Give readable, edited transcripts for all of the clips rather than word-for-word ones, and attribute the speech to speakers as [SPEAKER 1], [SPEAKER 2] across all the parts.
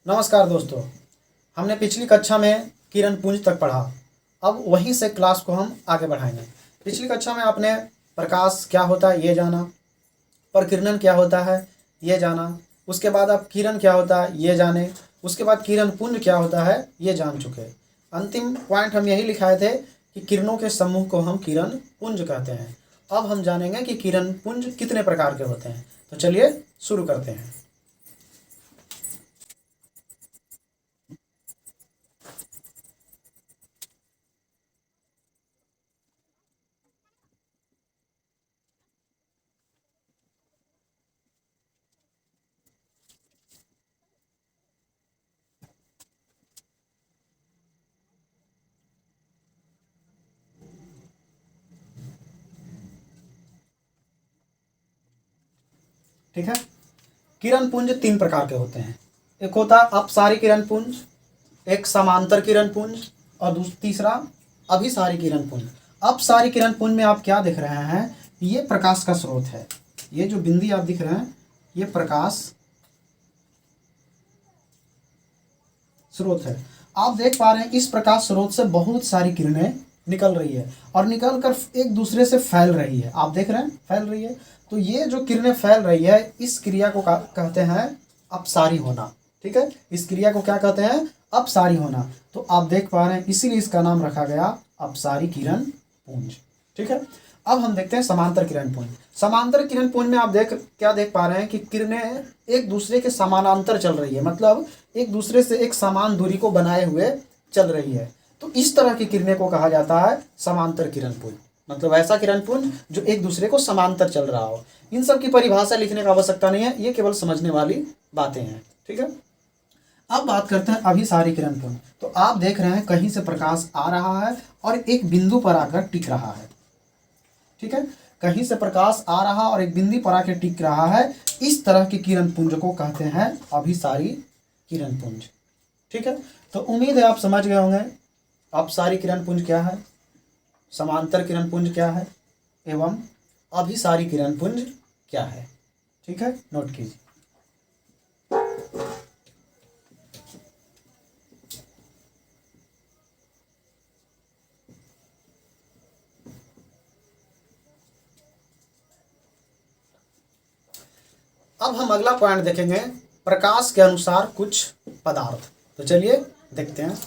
[SPEAKER 1] नमस्कार दोस्तों। हमने पिछली कक्षा में किरण पुंज तक पढ़ा। अब वहीं से क्लास को हम आगे बढ़ाएंगे। पिछली कक्षा में आपने प्रकाश क्या होता है ये जाना, प्रकीर्णन क्या होता है ये जाना, उसके बाद आप किरण क्या होता है ये जाने, उसके बाद किरण पुंज क्या होता है ये जान चुके। अंतिम पॉइंट हम यही लिखाए थे कि किरणों के समूह को हम किरण पुंज कहते हैं। अब हम जानेंगे कि किरण पुंज कितने प्रकार के होते हैं। तो चलिए शुरू करते हैं। ठीक है। किरण पुंज तीन प्रकार के होते हैं। एक होता है अपसारी किरण पुंज, एक समांतर किरण पुंज और तीसरा अभिसारी किरण पुंज। अपसारी किरण पुंज में आप क्या देख रहे हैं, ये प्रकाश का स्रोत है। ये जो बिंदी आप दिख रहे हैं ये प्रकाश स्रोत है। आप देख पा रहे हैं इस प्रकाश स्रोत से बहुत सारी किरणें निकल रही है और निकल कर एक दूसरे से फैल रही है। आप देख रहे हैं फैल रही है। तो ये जो किरणें फैल रही है इस क्रिया को कहते हैं अपसारी होना। ठीक है, इस क्रिया को क्या कहते हैं, अपसारी होना। तो आप देख पा रहे हैं इसीलिए इसका नाम रखा गया अपसारी किरण पुंज। ठीक है। अब हम देखते हैं समांतर किरण पुंज। समांतर किरण पुंज में आप क्या देख पा रहे हैं कि किरणें एक दूसरे के समानांतर चल रही है, मतलब एक दूसरे से एक समान दूरी को बनाए हुए चल रही है। तो इस तरह की किरणें को कहा जाता है समांतर किरण पुंज। मतलब ऐसा किरण पुंज जो एक दूसरे को समांतर चल रहा हो। इन सब की परिभाषा लिखने का आवश्यकता नहीं है, ये केवल समझने वाली बातें हैं। ठीक है। अब बात करते हैं अभिसारी किरण पुंज। तो आप देख रहे हैं कहीं से प्रकाश आ रहा है और एक बिंदु पर आकर टिक रहा है। ठीक है, कहीं से प्रकाश आ रहा और एक बिंदु पर आकर टिक रहा है। इस तरह की किरण पुंज को कहते हैं अभिसारी किरण पुंज। ठीक है। तो उम्मीद है आप समझ गए होंगे अपसारी किरण पुंज क्या है, समांतर किरण पुंज क्या है एवं अभिसारी किरण पुंज क्या है। ठीक है, नोट कीजिए। अब हम अगला पॉइंट देखेंगे, प्रकाश के अनुसार कुछ पदार्थ। तो चलिए देखते हैं।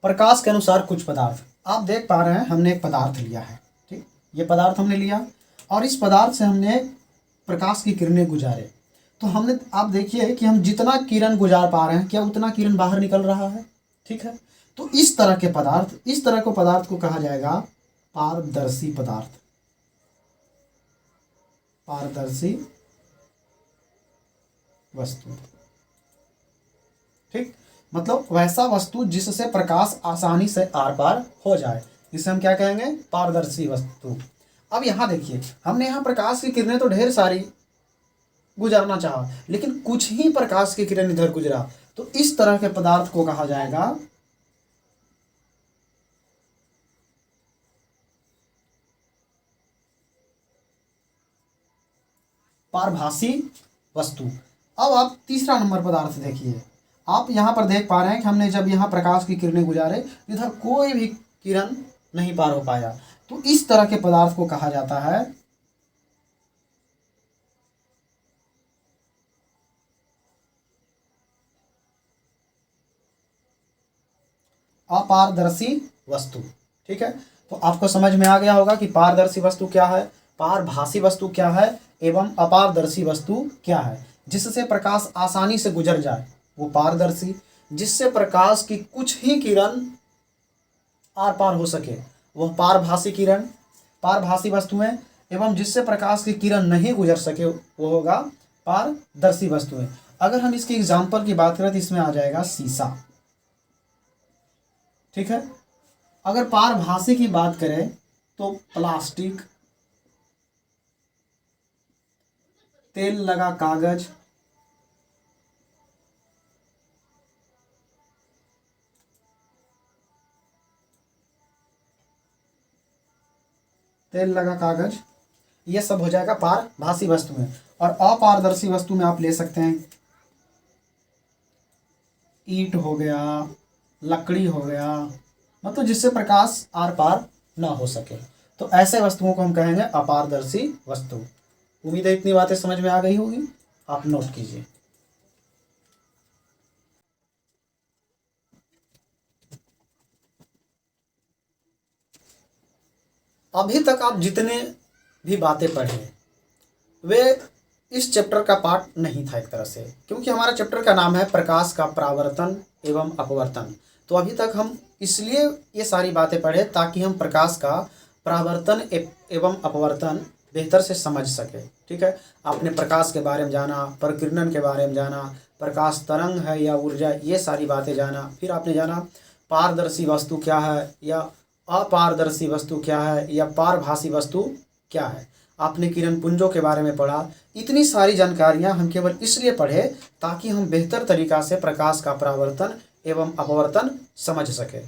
[SPEAKER 1] प्रकाश के अनुसार कुछ पदार्थ। आप देख पा रहे हैं हमने एक पदार्थ लिया है। ठीक, ये पदार्थ हमने लिया और इस पदार्थ से हमने प्रकाश की किरणें गुजारे। तो हमने, आप देखिए कि हम जितना किरण गुजार पा रहे हैं क्या उतना किरण बाहर निकल रहा है। ठीक है। तो इस तरह के पदार्थ, इस तरह को पदार्थ को कहा जाएगा पारदर्शी पदार्थ। पारदर्शी वस्तु। ठीक, मतलब वैसा वस्तु जिससे प्रकाश आसानी से आर पार हो जाए, इसे हम क्या कहेंगे, पारदर्शी वस्तु। अब यहाँ देखिए हमने यहाँ प्रकाश की किरणें तो ढेर सारी गुजरना चाहा, लेकिन कुछ ही प्रकाश की किरण इधर गुजरा। तो इस तरह के पदार्थ को कहा जाएगा पारभासी वस्तु। अब आप तीसरा नंबर पदार्थ देखिए। आप यहाँ पर देख पा रहे हैं कि हमने जब यहाँ प्रकाश की किरणें गुजारे इधर कोई भी किरण नहीं पार हो पाया। तो इस तरह के पदार्थ को कहा जाता है अपारदर्शी वस्तु। ठीक है। तो आपको समझ में आ गया होगा कि पारदर्शी वस्तु क्या है, पारभासी वस्तु क्या है एवं अपारदर्शी वस्तु क्या है। जिससे प्रकाश आसानी से गुजर जाए वो पारदर्शी, जिससे प्रकाश की कुछ ही किरण आर पार हो सके वह पारभासी किरण, पारभासी वस्तुएं, एवं जिससे प्रकाश की किरण नहीं गुजर सके वो होगा पारदर्शी वस्तुएं। अगर हम इसके एग्जाम्पल की बात करें तो इसमें आ जाएगा शीशा। ठीक है। अगर पारभासी की बात करें तो प्लास्टिक, तेल लगा कागज, तेल लगा कागज, ये सब हो जाएगा पारभासी वस्तु में। और अपारदर्शी वस्तु में आप ले सकते हैं ईंट हो गया, लकड़ी हो गया, मतलब जिससे प्रकाश आर पार ना हो सके, तो ऐसे वस्तुओं को हम कहेंगे अपारदर्शी वस्तु। उम्मीद है इतनी बातें समझ में आ गई होगी, आप नोट कीजिए। अभी तक आप जितने भी बातें पढ़े वे इस चैप्टर का पार्ट नहीं था एक तरह से, क्योंकि हमारा चैप्टर का नाम है प्रकाश का परावर्तन एवं अपवर्तन। तो अभी तक हम इसलिए ये सारी बातें पढ़े ताकि हम प्रकाश का परावर्तन एवं अपवर्तन बेहतर से समझ सके। ठीक है, आपने प्रकाश के बारे में जाना, प्रकीर्णन के बारे में जाना, प्रकाश तरंग है या ऊर्जा, ये सारी बातें जाना। फिर आपने जाना पारदर्शी वस्तु क्या है या अपारदर्शी वस्तु क्या है या पारभासी वस्तु क्या है। आपने किरण पुंजों के बारे में पढ़ा। इतनी सारी जानकारियां हम केवल इसलिए पढ़े ताकि हम बेहतर तरीका से प्रकाश का परावर्तन एवं अपवर्तन समझ सके।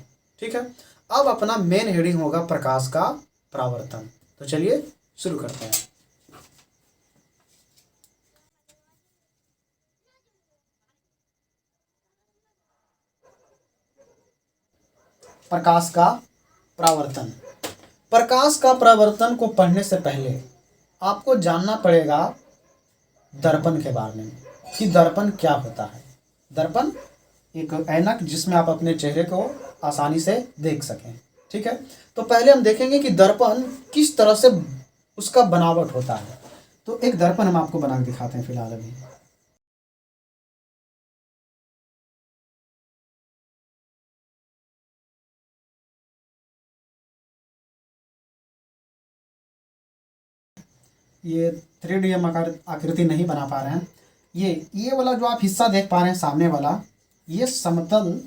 [SPEAKER 1] ठीक है, अब अपना मेन हेडिंग होगा प्रकाश का परावर्तन। तो चलिए शुरू करते हैं। प्रकाश का परावर्तन। प्रकाश का परावर्तन को पढ़ने से पहले आपको जानना पड़ेगा दर्पण के बारे में कि दर्पण क्या होता है। दर्पण एक ऐनक जिसमें आप अपने चेहरे को आसानी से देख सकें। ठीक है, तो पहले हम देखेंगे कि दर्पण किस तरह से उसका बनावट होता है। तो एक दर्पण हम आपको बना के दिखाते हैं फिलहाल अभी। ये 3D हम आकृति नहीं बना पा रहे हैं। ये वाला जो आप हिस्सा देख पा रहे हैं सामने वाला, ये समतल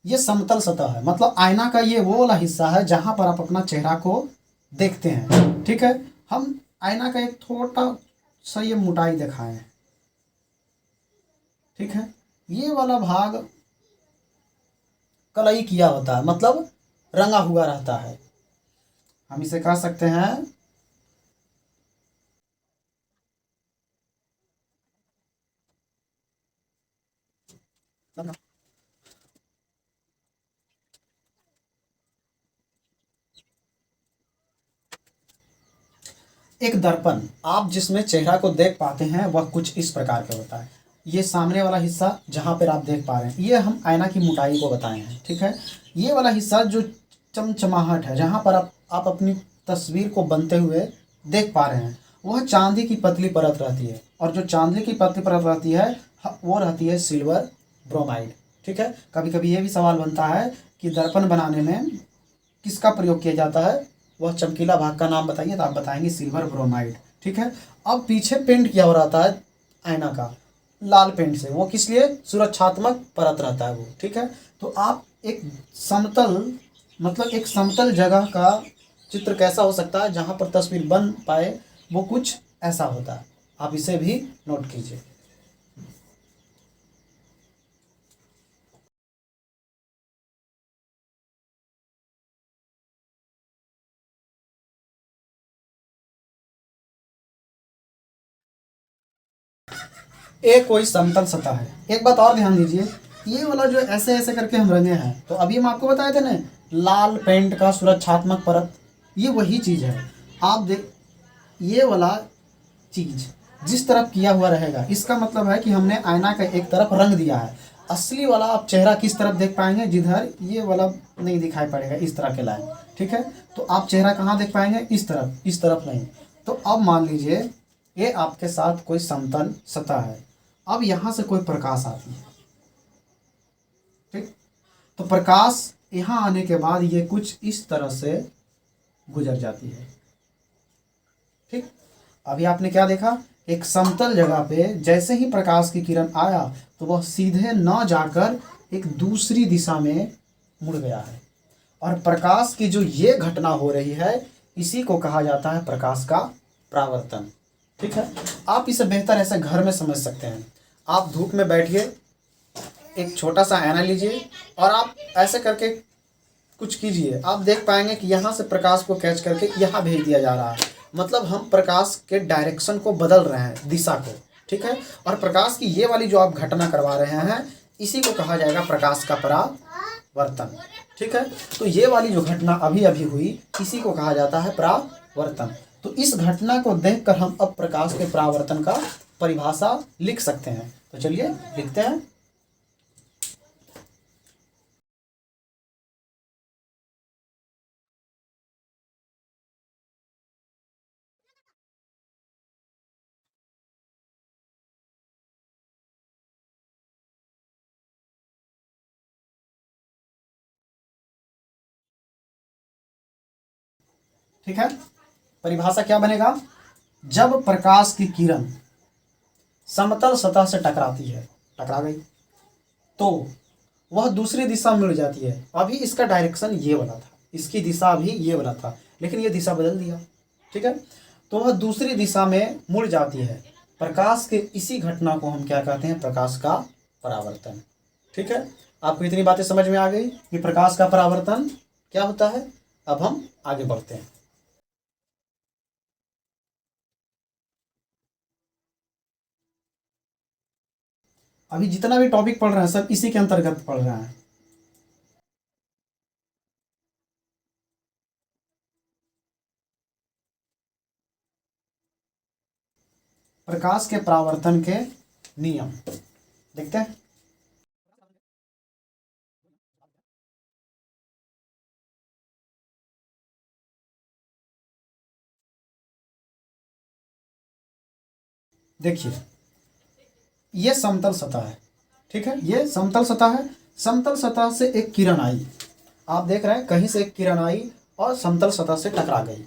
[SPEAKER 1] ये समतल सतह है, मतलब आईना का ये वो वाला हिस्सा है जहां पर आप अपना चेहरा को देखते हैं। ठीक है, हम आईना का एक छोटा सा ये मोटाई दिखाए हैं। ठीक है, ये वाला भाग कलई किया होता है, मतलब रंगा हुआ रहता है। हम इसे कह सकते हैं एक दर्पण आप जिसमें चेहरा को देख पाते हैं वह कुछ इस प्रकार का होता है। ये सामने वाला हिस्सा जहाँ पर आप देख पा रहे हैं, ये हम आईना की मोटाई को बताए हैं। ठीक है, ये वाला हिस्सा जो चमचमाहट है, जहाँ पर आप अपनी तस्वीर को बनते हुए देख पा रहे हैं, वह चांदी की पतली परत रहती है। और जो चांदी की पतली परत रहती है वो रहती है सिल्वर ब्रोमाइड। ठीक है, कभी कभी ये भी सवाल बनता है कि दर्पण बनाने में किसका प्रयोग किया जाता है, वह चमकीला भाग का नाम बताइए, तो आप बताएंगे सिल्वर ब्रोमाइड। ठीक है, अब पीछे पेंट किया हो रहता है आईना का लाल पेंट से, वो किस लिए, सुरक्षात्मक परत रहता है वो। ठीक है, तो आप एक समतल, मतलब एक समतल जगह का चित्र कैसा हो सकता है जहाँ पर तस्वीर बन पाए, वो कुछ ऐसा होता है। आप इसे भी नोट कीजिए। एक कोई समतल सतह है। एक बात और ध्यान दीजिए, ये वाला जो ऐसे ऐसे करके हम रंगे हैं, तो अभी हम आपको बताए थे ना लाल पेंट का सुरक्षात्मक परत, ये वही चीज़ है। आप देख, ये वाला चीज़ जिस तरफ किया हुआ रहेगा, इसका मतलब है कि हमने आईना का एक तरफ रंग दिया है। असली वाला आप चेहरा किस तरफ देख पाएंगे, जिधर ये वाला नहीं दिखाई पड़ेगा, इस तरह के लाइन। ठीक है, तो आप चेहरा कहाँ देख पाएंगे, इस तरफ नहीं। तो अब मान लीजिए ये आपके साथ कोई समतल सतह है, अब यहाँ से कोई प्रकाश आती है। ठीक, तो प्रकाश यहाँ आने के बाद ये कुछ इस तरह से गुजर जाती है। ठीक, अभी आपने क्या देखा, एक समतल जगह पे जैसे ही प्रकाश की किरण आया तो वह सीधे न जाकर एक दूसरी दिशा में मुड़ गया है। और प्रकाश की जो ये घटना हो रही है इसी को कहा जाता है प्रकाश का परावर्तन। ठीक है, आप इसे बेहतर ऐसे घर में समझ सकते हैं। आप धूप में बैठिए, एक छोटा सा आईना लीजिए और आप ऐसे करके कुछ कीजिए, आप देख पाएंगे कि यहाँ से प्रकाश को कैच करके यहाँ भेज दिया जा रहा है। मतलब हम प्रकाश के डायरेक्शन को बदल रहे हैं, दिशा को। ठीक है, और प्रकाश की ये वाली जो आप घटना करवा रहे हैं इसी को कहा जाएगा प्रकाश का परावर्तन। ठीक है, तो ये वाली जो घटना अभी अभी हुई इसी को कहा जाता है परावर्तन। तो इस घटना को देखकर हम अब प्रकाश के परावर्तन का परिभाषा लिख सकते हैं। तो चलिए लिखते हैं। ठीक है, परिभाषा क्या बनेगा? जब प्रकाश की किरण समतल सतह से टकराती है, टकरा गई, तो वह दूसरी दिशा में मुड़ जाती है। अभी इसका डायरेक्शन ये वाला था, इसकी दिशा भी ये वाला था, लेकिन ये दिशा बदल दिया। ठीक है, तो वह दूसरी दिशा में मुड़ जाती है। प्रकाश के इसी घटना को हम क्या कहते हैं? प्रकाश का परावर्तन। ठीक है, आपको इतनी बातें समझ में आ गई कि प्रकाश का परावर्तन क्या होता है। अब हम आगे बढ़ते हैं। अभी जितना भी टॉपिक पढ़ रहे हैं सब इसी के अंतर्गत पढ़ रहे हैं। प्रकाश के परावर्तन के नियम देखते हैं। देखिए, ये समतल सतह है। ठीक है, ये समतल सतह है। समतल सतह से एक किरण आई, आप देख रहे हैं कहीं से एक किरण आई और समतल सतह से टकरा गई।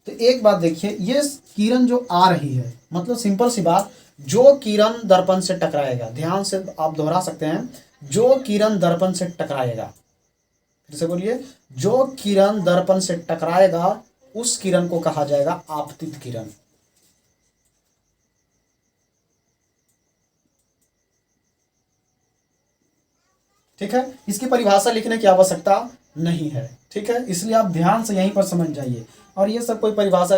[SPEAKER 1] तो एक बात देखिए, ये किरण जो आ रही है, मतलब सिंपल सी बात, जो किरण दर्पण से टकराएगा, ध्यान से आप दोहरा सकते हैं, जो किरण दर्पण से टकराएगा, फिर से बोलिए, जो किरण दर्पण से टकराएगा उस किरण को कहा जाएगा आपतित किरण। ठीक है, इसकी परिभाषा लिखने की आवश्यकता नहीं है। ठीक है, इसलिए आप ध्यान से यहीं पर समझ जाइए। और ये सब कोई परिभाषा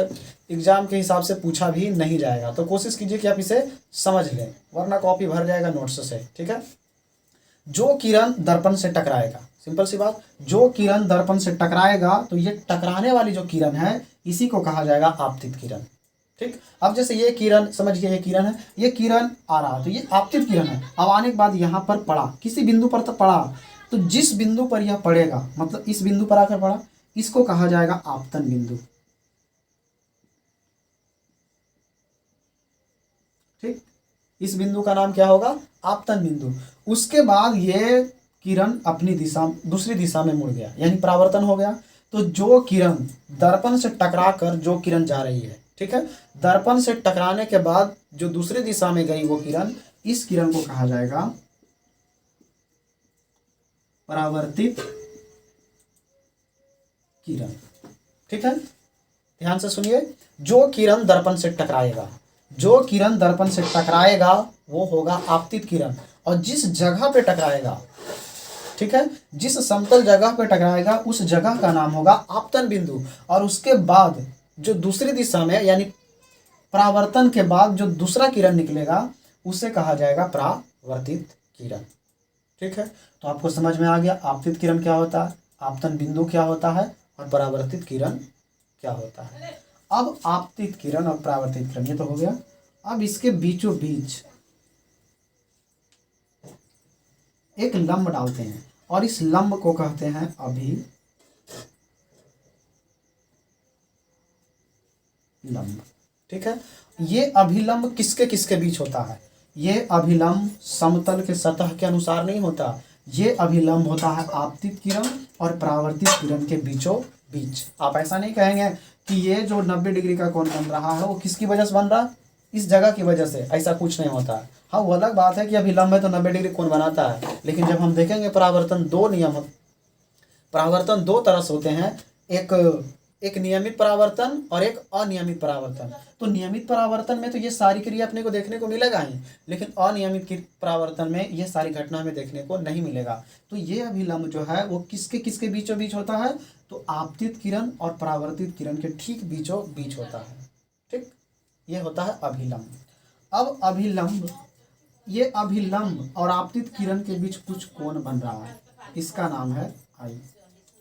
[SPEAKER 1] एग्जाम के हिसाब से पूछा भी नहीं जाएगा, तो कोशिश कीजिए कि आप इसे समझ लें, वरना कॉपी भर जाएगा नोट्स से। ठीक है, जो किरण दर्पण से टकराएगा, सिंपल सी बात, जो किरण दर्पण से टकराएगा तो ये टकराने वाली जो किरण है इसी को कहा जाएगा आपतित किरण। ठीक, अब जैसे ये किरण, समझिए ये किरण है, ये किरण आ रहा तो ये आपतित किरण है। अब आने के बाद यहाँ पर पड़ा, किसी बिंदु पर तो पड़ा, तो जिस बिंदु पर यह पड़ेगा, मतलब इस बिंदु पर आकर पड़ा, इसको कहा जाएगा आपतन बिंदु। ठीक, इस बिंदु का नाम क्या होगा? आपतन बिंदु। उसके बाद ये किरण अपनी दिशा, दूसरी दिशा में मुड़ गया, यानी परावर्तन हो गया। तो जो किरण दर्पण से टकरा कर जो किरण जा रही है, ठीक है, दर्पण से टकराने के बाद जो दूसरी दिशा में गई वो किरण, इस किरण को कहा जाएगा परावर्तित किरण। ठीक है, ध्यान से सुनिए, जो किरण दर्पण से टकराएगा, जो किरण दर्पण से टकराएगा वो होगा आपतित किरण। और जिस जगह पे टकराएगा, ठीक है, जिस समतल जगह पे टकराएगा उस जगह का नाम होगा आपतन बिंदु। और उसके बाद जो दूसरी दिशा में, यानी परावर्तन के बाद जो दूसरा किरण निकलेगा उसे कहा जाएगा परावर्तित किरण। ठीक है, तो आपको समझ में आ गया आपतित किरण क्या होता है, आपतन बिंदु क्या होता है और परावर्तित किरण क्या होता है। अब आपतित किरण और परावर्तित किरण ये तो हो गया। अब इसके बीचों बीच एक लंब डालते हैं और इस लंब को कहते हैं अभिलंब। ठीक है, ये अभिलंब किसके किसके बीच होता है? ये अभिलंब समतल के सतह के अनुसार नहीं होता, ये अभिलंब होता है आपतित किरण और परावर्तित किरण के बीचों बीच। आप ऐसा नहीं कहेंगे कि ये जो 90 डिग्री का कोण बन रहा है वो किसकी वजह से बन रहा है? इस जगह की वजह से ऐसा कुछ नहीं होता है। हाँ, वो अलग बात है कि अभिलंब है तो 90 डिग्री कोण बनाता है, लेकिन जब हम देखेंगे परावर्तन दो तरह से होते हैं, एक एक नियमित परावर्तन और एक अनियमित परावर्तन। तो नियमित परावर्तन में तो ये सारी क्रिया अपने को देखने को मिलेगा ही, लेकिन अनियमित परावर्तन में ये सारी घटना हमें देखने को नहीं मिलेगा। तो ये अभिलंब जो है वो किसके किसके बीचों बीच होता है, तो आपतित किरण और परावर्तित किरण के ठीक बीचों बीच होता है। ठीक, ये होता है अभिलंब। अब ये अभिलंब और आपतित किरण के बीच कुछ कोण बन रहा है, इसका नाम है आई।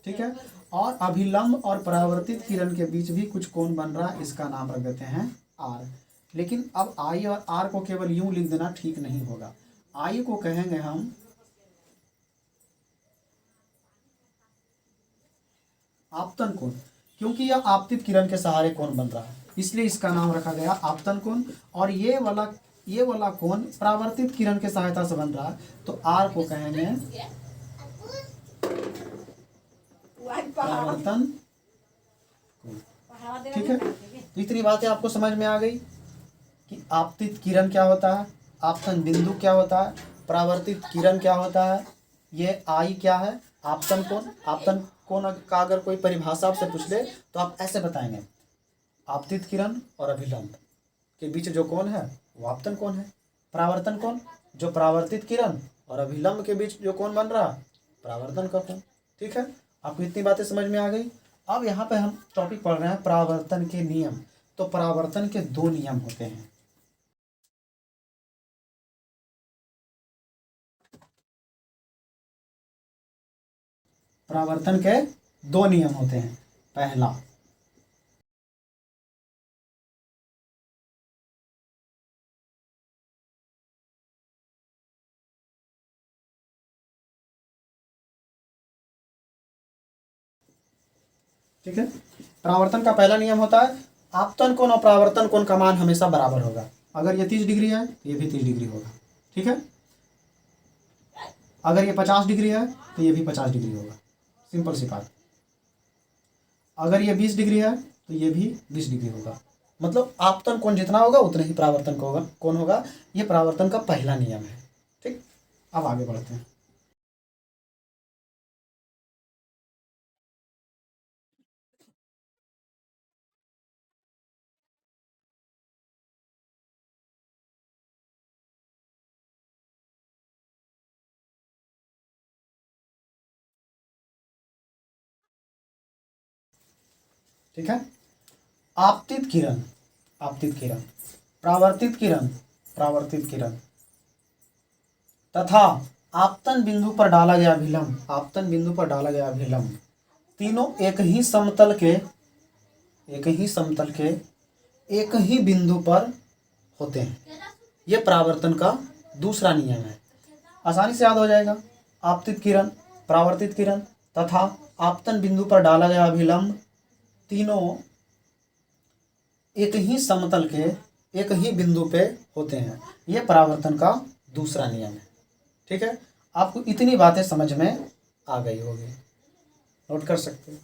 [SPEAKER 1] ठीक है, और अभिलंब और परावर्तित किरण के बीच भी कुछ कोण बन रहा है, इसका नाम रख देते हैं आर। लेकिन अब आई और आर को केवल यूं लिख देना ठीक नहीं होगा। आई को कहेंगे हम आपतन कोण, क्योंकि यह आपतित किरण के सहारे कोण बन रहा है, इसलिए इसका नाम रखा गया आपतन कोण। और ये वाला कोण परावर्तित किरण के सहायता से बन रहा है, तो आर को कहेंगे परावर्तन कोण। ठीक है, तो इतनी बातें आपको समझ में आ गई कि आपतित किरण क्या होता है, आपतन बिंदु क्या होता है, परावर्तित किरण क्या होता है, ये आई क्या है, आपतन कोण। आपतन कोण का अगर कोई परिभाषा आपसे पूछ ले तो आप ऐसे बताएंगे, आपतित किरण और अभिलंब के बीच जो कोण है वो आपतन कोण है। परावर्तन कोण, जो परावर्तित किरण और अभिलंब के बीच जो कोण बन रहा, परावर्तन का कोण। ठीक है, आपको इतनी बातें समझ में आ गई। अब यहाँ पे हम टॉपिक पढ़ रहे हैं परावर्तन के नियम। तो परावर्तन के दो नियम होते हैं। परावर्तन के दो नियम होते हैं। पहला, ठीक है, परावर्तन का पहला नियम होता है आपतन कोण और परावर्तन कोण का मान हमेशा बराबर होगा। अगर ये 30 डिग्री है तो ये भी 30 डिग्री होगा। ठीक है, अगर ये 50 डिग्री है तो ये भी 50 डिग्री होगा। सिंपल सी बात। अगर ये 20 डिग्री है तो ये भी 20 डिग्री होगा। मतलब आपतन कोण जितना होगा उतना ही परावर्तन कोण होगा। ये परावर्तन का पहला नियम है। ठीक, अब आगे बढ़ते हैं। ठीक है, आपतित किरण परावर्तित किरण तथा आपतन बिंदु पर डाला गया अभिलंब तीनों एक ही समतल के एक ही बिंदु पर होते हैं। यह परावर्तन का दूसरा नियम है। आसानी से याद हो जाएगा। आपतित किरण, परावर्तित किरण तथा आपतन बिंदु पर डाला गया अभिलंब तीनों एक ही समतल के एक ही बिंदु पे होते हैं। यह परावर्तन का दूसरा नियम है। ठीक है, आपको इतनी बातें समझ में आ गई होगी, नोट कर सकते हैं।